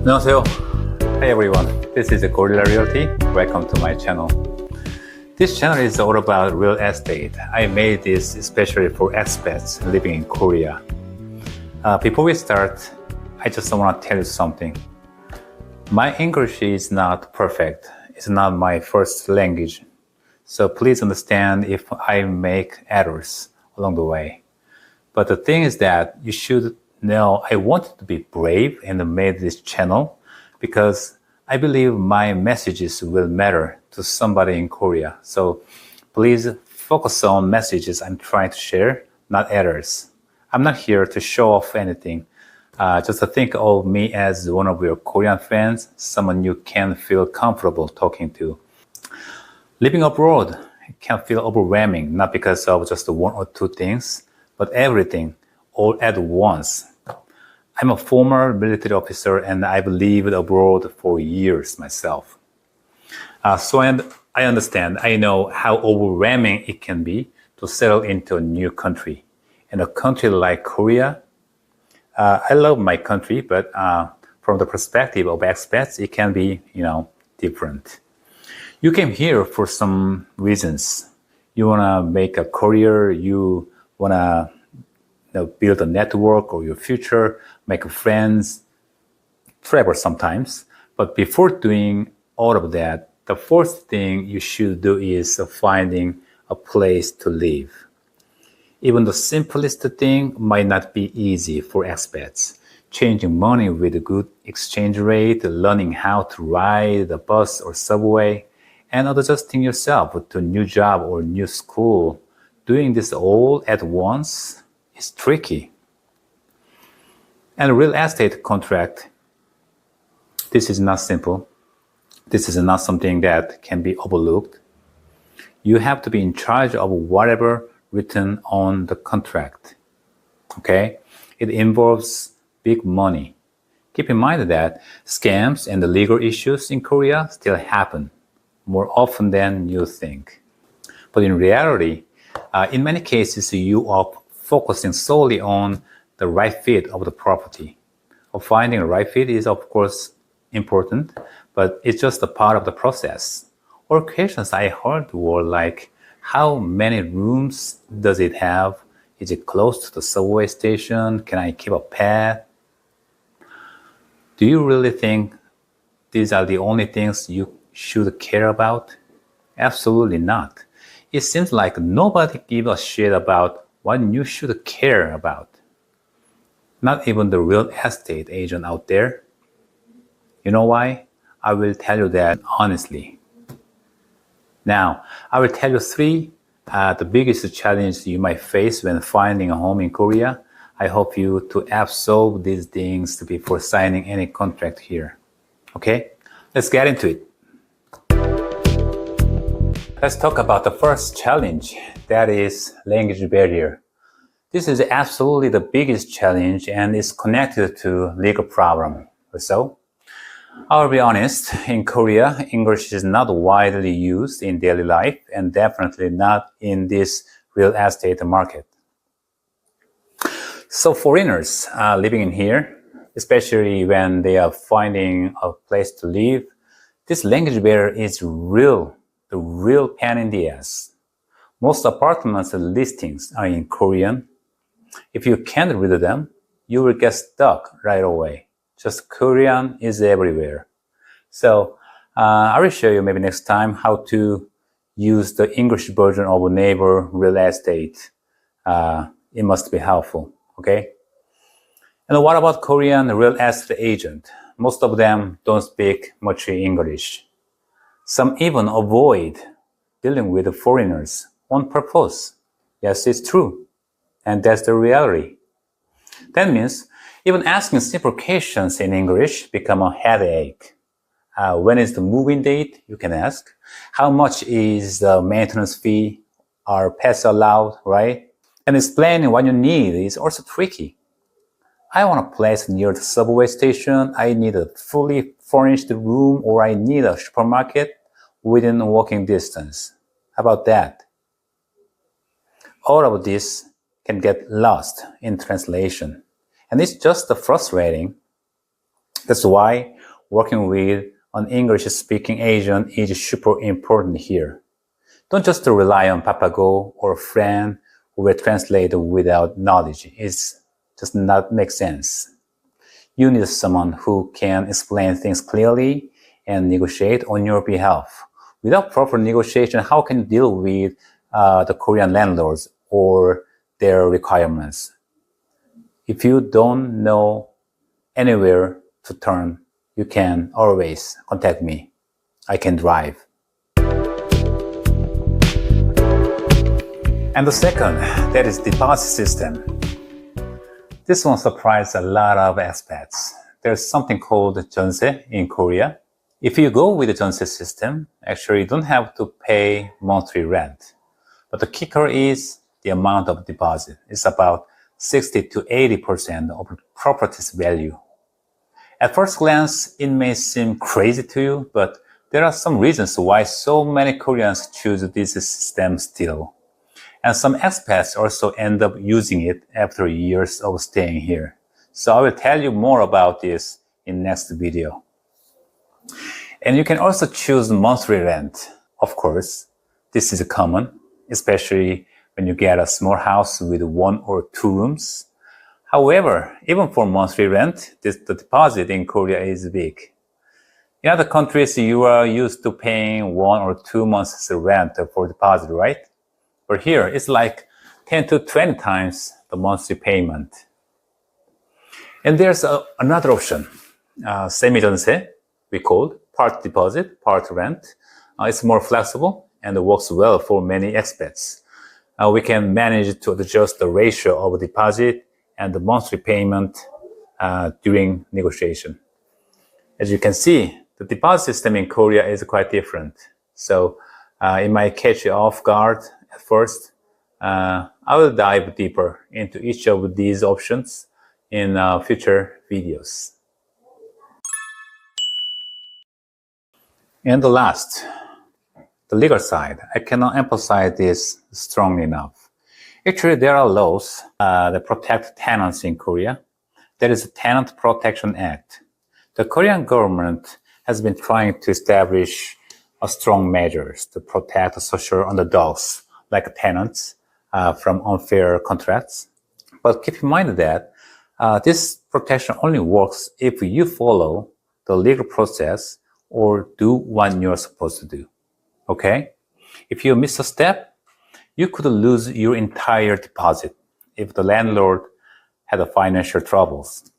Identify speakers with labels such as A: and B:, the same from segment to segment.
A: 안녕하세요. Hi everyone. This is Gorilla Realty. Welcome to my channel. This channel is all about real estate. I made this especially for expats living in Korea. Before we start, I just want to tell you something. My English is not perfect. It's not my first language. So please understand if I make errors along the way. But the thing is that you should know I wanted to be brave and made this channel because I believe my messages will matter to somebody in Korea. So please focus on messages I'm trying to share, not errors. I'm not here to show off anything. Just to think of me as one of your Korean fans, someone you can feel comfortable talking to. Living abroad can feel overwhelming, not because of just one or two things, but everything all at once. I'm a former military officer and I've lived abroad for years myself. And I understand, I know how overwhelming it can be to settle into a new country. In a country like Korea, I love my country, but from the perspective of expats, it can be, different. You came here for some reasons. You want to make a career, you want to build a network or your future, make friends, travel sometimes. But before doing all of that, the first thing you should do is finding a place to live. Even the simplest thing might not be easy for expats. Changing money with a good exchange rate, learning how to ride the bus or subway, and adjusting yourself to a new job or new school. Doing this all at once is tricky. And a real estate contract, this is not simple. This is not something that can be overlooked. You have to be in charge of whatever written on the contract. Okay? It involves big money. Keep in mind that scams and the legal issues in Korea still happen more often than you think. But in reality, in many cases, you are focusing solely on the right fit of the property. Finding a right fit is, of course, important, but it's just a part of the process. Or questions I heard were like, how many rooms does it have? Is it close to the subway station? Can I keep a pet? Do you really think these are the only things you should care about? Absolutely not. It seems like nobody gives a shit about what you should care about. Not even the real estate agent out there. You know why? I will tell you that honestly. Now, I will tell you three the biggest challenges you might face when finding a home in Korea. I hope you to absorb these things before signing any contract here. Okay? Let's get into it. Let's talk about the first challenge, that is language barrier. This is absolutely the biggest challenge and is connected to legal problem. So, I'll be honest, in Korea, English is not widely used in daily life and definitely not in this real estate market. So foreigners living in here, especially when they are finding a place to live, this language barrier is the real pain in the ass. Most apartments listings are in Korean. If you can't read them, you will get stuck right away. Just Korean is everywhere. So I will show you maybe next time how to use the English version of Neighbor Real Estate. It must be helpful, okay? And what about Korean real estate agent? Most of them don't speak much English. Some even avoid dealing with foreigners on purpose. Yes, it's true. And that's the reality. That means even asking simple questions in English become a headache. When is the move-in date? You can ask. How much is the maintenance fee? Are pets allowed, right? And explaining what you need is also tricky. I want a place near the subway station. I need a fully furnished room, or I need a supermarket within walking distance. How about that? All of this can get lost in translation. And it's just frustrating. That's why working with an English-speaking agent is super important here. Don't just rely on Papago or a friend who will translate without knowledge. It's just not make sense. You need someone who can explain things clearly and negotiate on your behalf. Without proper negotiation, how can you deal with the Korean landlords or their requirements? If you don't know anywhere to turn, you can always contact me. I can drive. And the second, that is deposit system. This one surprised a lot of expats. There's something called Jeonse in Korea. If you go with the Jeonse system, actually you don't have to pay monthly rent. But the kicker is the amount of deposit. It's about 60 to 80% of the property's value. At first glance, it may seem crazy to you, but there are some reasons why so many Koreans choose this system still. And some expats also end up using it after years of staying here. So I will tell you more about this in next video. And you can also choose monthly rent. Of course, this is common, especially when you get a small house with 1 or 2 rooms. However, even for monthly rent, the deposit in Korea is big. In other countries, you are used to paying 1 or 2 months rent for deposit, right? But here, it's like 10 to 20 times the monthly payment. And there's another option, Semi-Jeonse, we call it, part deposit, part rent. It's more flexible and works well for many expats. We can manage to adjust the ratio of deposit and the monthly payment during negotiation. As you can see, the deposit system in Korea is quite different. So it might catch you off guard at first. I will dive deeper into each of these options in future videos. And the last, the legal side. I cannot emphasize this strongly enough. Actually, there are laws that protect tenants in Korea. There is a Tenant Protection Act. The Korean government has been trying to establish strong measures to protect social underdogs like tenants from unfair contracts. But keep in mind that this protection only works if you follow the legal process or do what you're supposed to do. Okay? If you miss a step, you could lose your entire deposit if the landlord had financial troubles.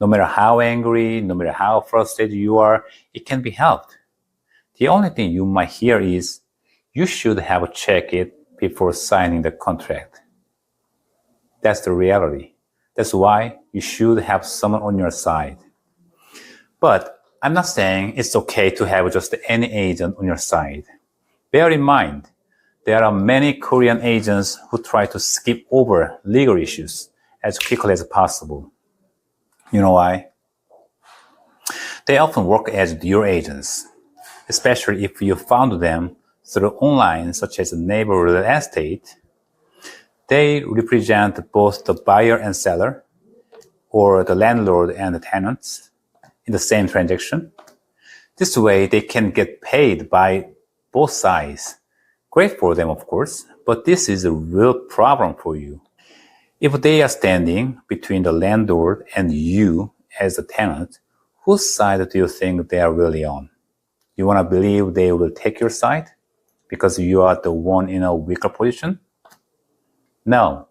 A: No matter how angry, no matter how frustrated you are, it can be helped. The only thing you might hear is, you should have checked it before signing the contract. That's the reality. That's why you should have someone on your side. But I'm not saying it's okay to have just any agent on your side. Bear in mind, there are many Korean agents who try to skip over legal issues as quickly as possible. You know why? They often work as your agents, especially if you found them through online, such as Neighbor Real Estate. They represent both the buyer and seller, or the landlord and the tenants, in the same transaction. This way, they can get paid by both sides. Great for them, of course, but this is a real problem for you. If they are standing between the landlord and you as the tenant, whose side do you think they are really on? You want to believe they will take your side because you are the one in a weaker position? No,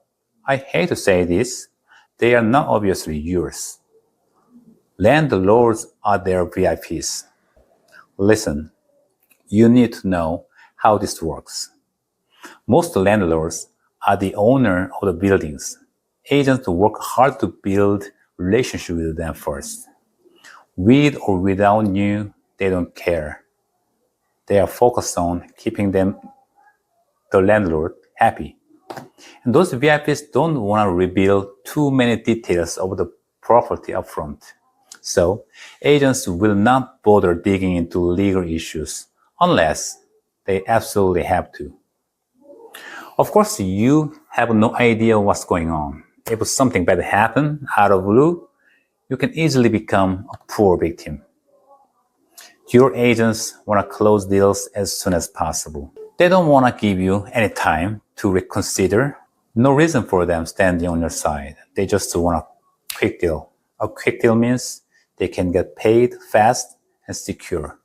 A: I hate to say this, they are not obviously yours. Landlords are their VIPs. Listen, you need to know how this works. Most landlords are the owner of the buildings. Agents work hard to build relationship with them first. With or without you, they don't care. They are focused on keeping the landlord happy. And those VIPs don't want to reveal too many details of the property upfront. So, agents will not bother digging into legal issues unless they absolutely have to. Of course, you have no idea what's going on. If something bad happens out of blue, you can easily become a poor victim. Your agents want to close deals as soon as possible. They don't want to give you any time to reconsider. No reason for them standing on your side. They just want a quick deal. A quick deal means they can get paid fast and secure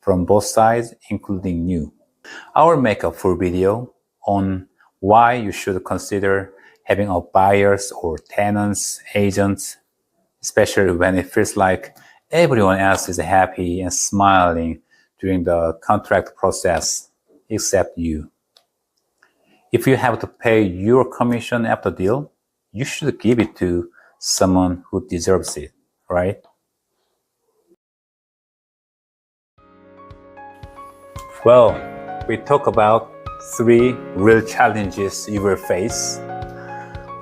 A: from both sides, including you. I will make a full video on why you should consider having a buyer's or tenant's agent, especially when it feels like everyone else is happy and smiling during the contract process except you. If you have to pay your commission after deal, you should give it to someone who deserves it, right? Well, we talk about 3 real challenges you will face.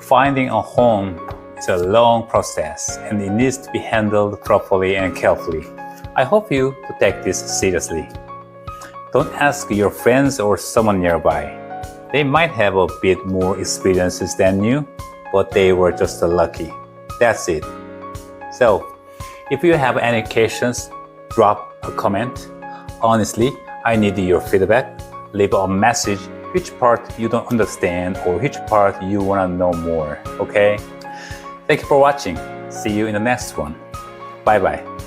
A: Finding a home is a long process and it needs to be handled properly and carefully. I hope you to take this seriously. Don't ask your friends or someone nearby. They might have a bit more experiences than you, but they were just lucky. That's it. So, if you have any questions, drop a comment. Honestly, I need your feedback. Leave a message which part you don't understand or which part you want to know more, okay? Thank you for watching. See you in the next one. Bye-bye.